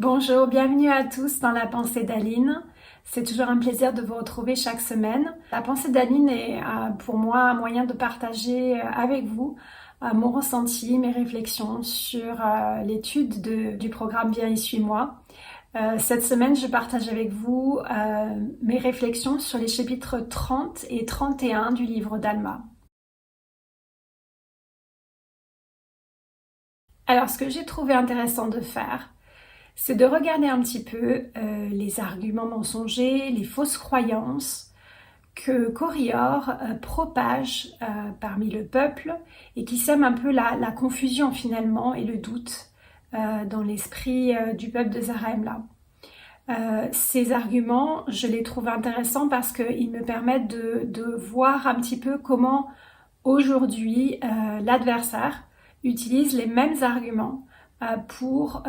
Bonjour, bienvenue à tous dans la pensée d'Aline. C'est toujours un plaisir de vous retrouver chaque semaine. La pensée d'Aline est pour moi un moyen de partager avec vous mon ressenti, mes réflexions sur l'étude du programme Viens et suis-moi. Cette semaine, je partage avec vous mes réflexions sur les chapitres 30 et 31 du livre d'Alma. Alors, ce que j'ai trouvé intéressant de faire, c'est de regarder un petit peu les arguments mensongers, les fausses croyances que Corior propage parmi le peuple et qui sème un peu la confusion finalement et le doute dans l'esprit du peuple de Zarahemla. Ces arguments, je les trouve intéressants parce qu'ils me permettent de voir un petit peu comment aujourd'hui l'adversaire utilise les mêmes arguments pour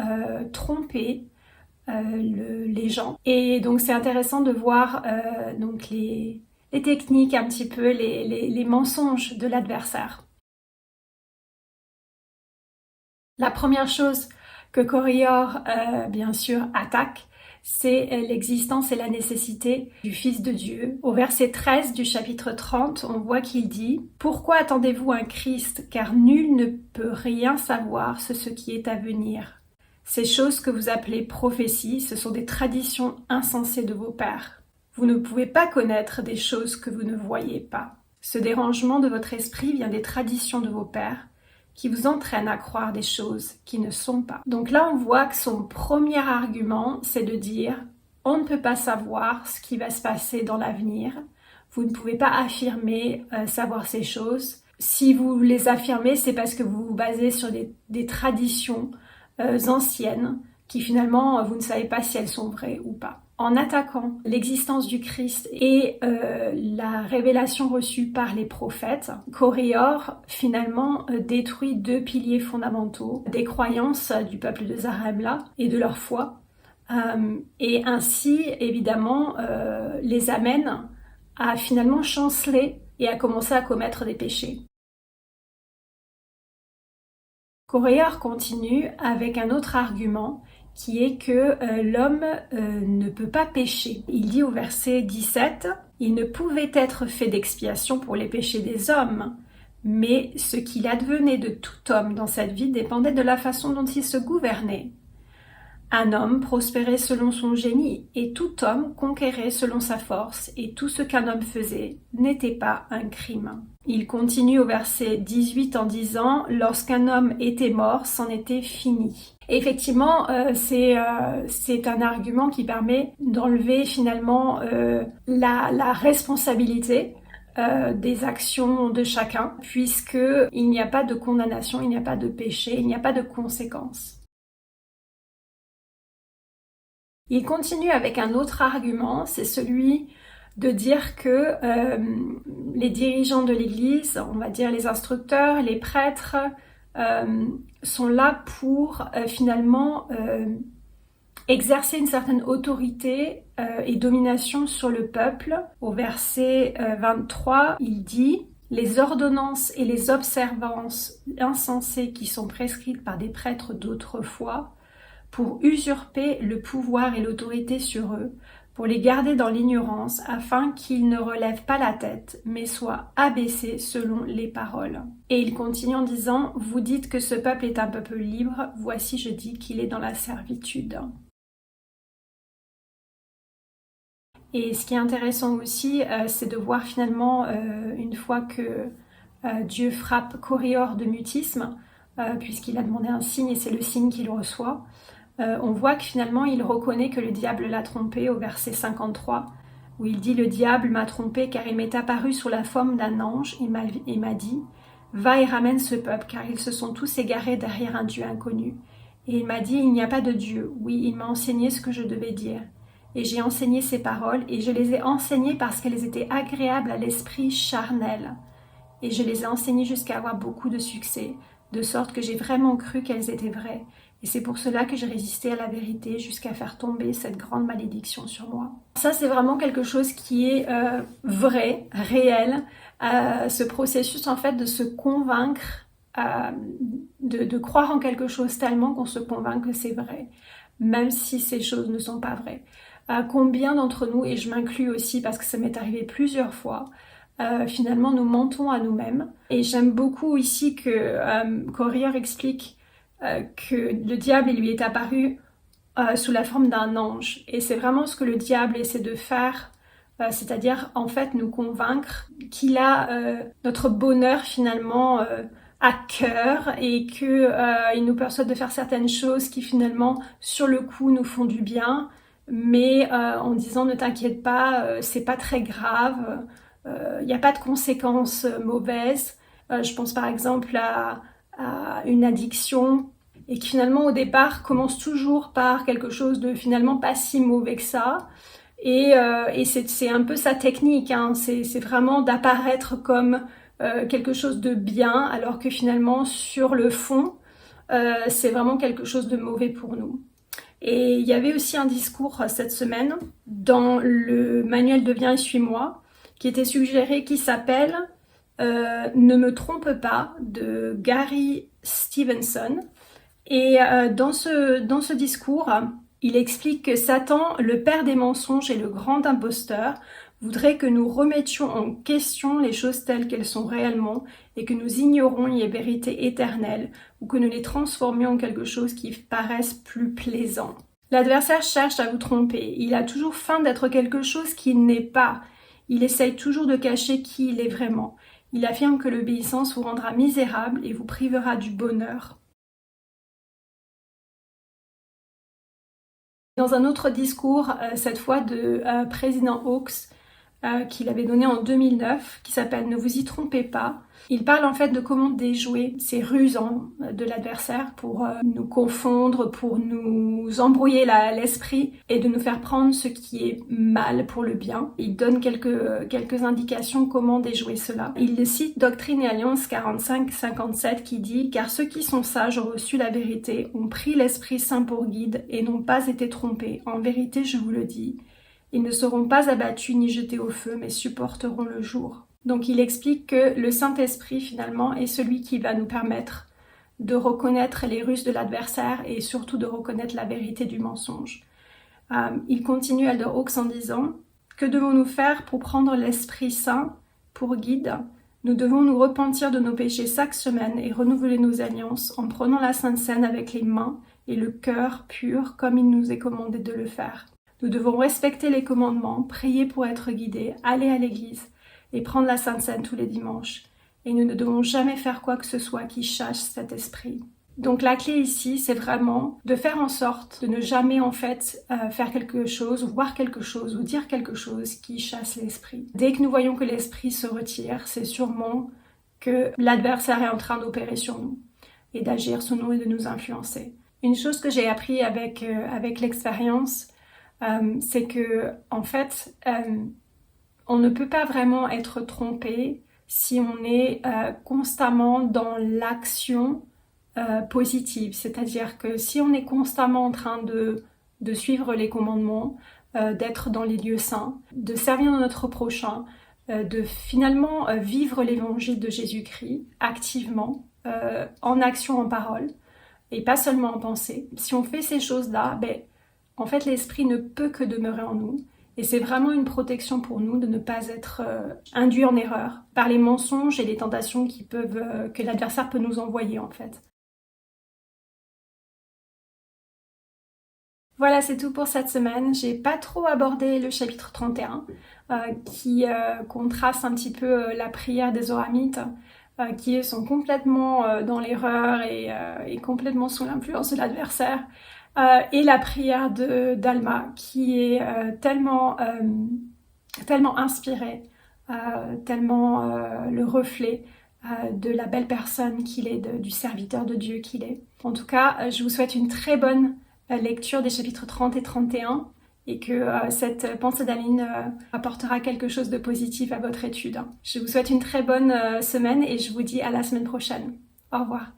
tromper les gens. Et donc c'est intéressant de voir donc les techniques, un petit peu les mensonges de l'adversaire. La première chose que Corior, bien sûr, attaque, c'est l'existence et la nécessité du Fils de Dieu. Au verset 13 du chapitre 30, on voit qu'il dit « Pourquoi attendez-vous un Christ, car nul ne peut rien savoir sur ce qui est à venir. Ces choses que vous appelez prophéties, ce sont des traditions insensées de vos pères. Vous ne pouvez pas connaître des choses que vous ne voyez pas. Ce dérangement de votre esprit vient des traditions de vos pères, qui vous entraîne à croire des choses qui ne sont pas. » Donc là, on voit que son premier argument, c'est de dire « On ne peut pas savoir ce qui va se passer dans l'avenir. Vous ne pouvez pas affirmer savoir ces choses. Si vous les affirmez, c'est parce que vous vous basez sur des traditions anciennes qui finalement, vous ne savez pas si elles sont vraies ou pas. » En attaquant l'existence du Christ et la révélation reçue par les prophètes, Corior finalement détruit deux piliers fondamentaux des croyances du peuple de Zarahemla et de leur foi, et ainsi évidemment les amène à finalement chanceler et à commencer à commettre des péchés. Corior continue avec un autre argument qui est que l'homme ne peut pas pécher. Il dit au verset 17 « Il ne pouvait être fait d'expiation pour les péchés des hommes, mais ce qu'il advenait de tout homme dans cette vie dépendait de la façon dont il se gouvernait. Un homme prospérait selon son génie, et tout homme conquérait selon sa force, et tout ce qu'un homme faisait n'était pas un crime. » Il continue au verset 18 en disant « Lorsqu'un homme était mort, c'en était fini. » Et effectivement, c'est un argument qui permet d'enlever finalement la responsabilité des actions de chacun, puisqu'il n'y a pas de condamnation, il n'y a pas de péché, il n'y a pas de conséquences. Il continue avec un autre argument, c'est celui de dire que les dirigeants de l'Église, on va dire les instructeurs, les prêtres, sont là pour finalement exercer une certaine autorité et domination sur le peuple. Au verset 23, il dit « Les ordonnances et les observances insensées qui sont prescrites par des prêtres d'autrefois pour usurper le pouvoir et l'autorité sur eux, pour les garder dans l'ignorance, afin qu'ils ne relèvent pas la tête, mais soient abaissés selon les paroles. » Et il continue en disant « Vous dites que ce peuple est un peuple libre, voici je dis qu'il est dans la servitude. » Et ce qui est intéressant aussi, c'est de voir finalement, une fois que Dieu frappe Corior de mutisme, puisqu'il a demandé un signe et c'est le signe qu'il reçoit, on voit que finalement il reconnaît que le diable l'a trompé au verset 53, où il dit « Le diable m'a trompé car il m'est apparu sous la forme d'un ange et m'a dit « Va et ramène ce peuple car ils se sont tous égarés derrière un Dieu inconnu. » Et il m'a dit « Il n'y a pas de Dieu. Oui, il m'a enseigné ce que je devais dire. Et j'ai enseigné ces paroles et je les ai enseignées parce qu'elles étaient agréables à l'esprit charnel. Et je les ai enseignées jusqu'à avoir beaucoup de succès, de sorte que j'ai vraiment cru qu'elles étaient vraies. Et c'est pour cela que j'ai résisté à la vérité jusqu'à faire tomber cette grande malédiction sur moi. » Ça, c'est vraiment quelque chose qui est vrai, réel. Ce processus, en fait, de se convaincre, de croire en quelque chose tellement qu'on se convainc que c'est vrai. même si ces choses ne sont pas vraies. Combien d'entre nous, et je m'inclus aussi parce que ça m'est arrivé plusieurs fois, finalement nous mentons à nous-mêmes. Et j'aime beaucoup ici que Courier explique que le diable lui est apparu sous la forme d'un ange. Et c'est vraiment ce que le diable essaie de faire, c'est-à-dire en fait nous convaincre qu'il a notre bonheur finalement à cœur et qu'il nous persuade de faire certaines choses qui finalement sur le coup nous font du bien, mais en disant ne t'inquiète pas, c'est pas très grave, il n'y a pas de conséquences mauvaises. Je pense par exemple à une addiction et qui finalement au départ commence toujours par quelque chose de finalement pas si mauvais que ça. Et c'est un peu sa technique, hein. C'est vraiment d'apparaître comme quelque chose de bien, alors que finalement sur le fond, c'est vraiment quelque chose de mauvais pour nous. Et il y avait aussi un discours cette semaine dans le manuel Deviens et suis-moi, qui était suggéré, qui s'appelle Ne me trompe pas de Gary Stevenson. Et dans ce discours, il explique que Satan, le père des mensonges et le grand imposteur, voudrait que nous remettions en question les choses telles qu'elles sont réellement et que nous ignorions les vérités éternelles ou que nous les transformions en quelque chose qui paraisse plus plaisant. L'adversaire cherche à vous tromper. Il a toujours faim d'être quelque chose qu'il n'est pas. Il essaye toujours de cacher qui il est vraiment. Il affirme que l'obéissance vous rendra misérable et vous privera du bonheur. Dans un autre discours, cette fois de président Hawkes, qu'il avait donné en 2009, qui s'appelle « Ne vous y trompez pas », il parle en fait de comment déjouer ces ruses de l'adversaire pour nous confondre, pour nous embrouiller l'esprit et de nous faire prendre ce qui est mal pour le bien. Il donne quelques indications comment déjouer cela. Il cite Doctrine et Alliance 45-57 qui dit « Car ceux qui sont sages ont reçu la vérité, ont pris l'Esprit Saint pour guide et n'ont pas été trompés. En vérité, je vous le dis, ils ne seront pas abattus ni jetés au feu, mais supporteront le jour. » Donc il explique que le Saint-Esprit finalement est celui qui va nous permettre de reconnaître les ruses de l'adversaire et surtout de reconnaître la vérité du mensonge. Il continue Elder Hawkes en disant « Que devons-nous faire pour prendre l'Esprit Saint pour guide ? Nous devons nous repentir de nos péchés chaque semaine et renouveler nos alliances en prenant la Sainte Seine avec les mains et le cœur pur comme il nous est commandé de le faire. Nous devons respecter les commandements, prier pour être guidés, aller à l'église et prendre la Sainte Seine tous les dimanches. Et nous ne devons jamais faire quoi que ce soit qui chasse cet esprit. » Donc la clé ici, c'est vraiment de faire en sorte de ne jamais en fait faire quelque chose, ou voir quelque chose, ou dire quelque chose qui chasse l'esprit. Dès que nous voyons que l'esprit se retire, c'est sûrement que l'adversaire est en train d'opérer sur nous et d'agir sur nous et de nous influencer. Une chose que j'ai appris avec l'expérience, c'est que en fait, on ne peut pas vraiment être trompé si on est constamment dans l'action positive. C'est-à-dire que si on est constamment en train de suivre les commandements, d'être dans les lieux saints, de servir notre prochain, de finalement vivre l'évangile de Jésus-Christ activement, en action, en parole, et pas seulement en pensée. Si on fait ces choses-là, en fait l'esprit ne peut que demeurer en nous. Et c'est vraiment une protection pour nous de ne pas être induits en erreur par les mensonges et les tentations que l'adversaire peut nous envoyer en fait. Voilà, c'est tout pour cette semaine. J'ai pas trop abordé le chapitre 31 qui contraste un petit peu la prière des Oramites qui sont complètement dans l'erreur et complètement sous l'influence de l'adversaire. Et la prière d'Alma qui est tellement inspirée, tellement le reflet de la belle personne qu'il est, du serviteur de Dieu qu'il est. En tout cas, je vous souhaite une très bonne lecture des chapitres 30 et 31 et que cette pensée d'Aline apportera quelque chose de positif à votre étude. Je vous souhaite une très bonne semaine et je vous dis à la semaine prochaine. Au revoir.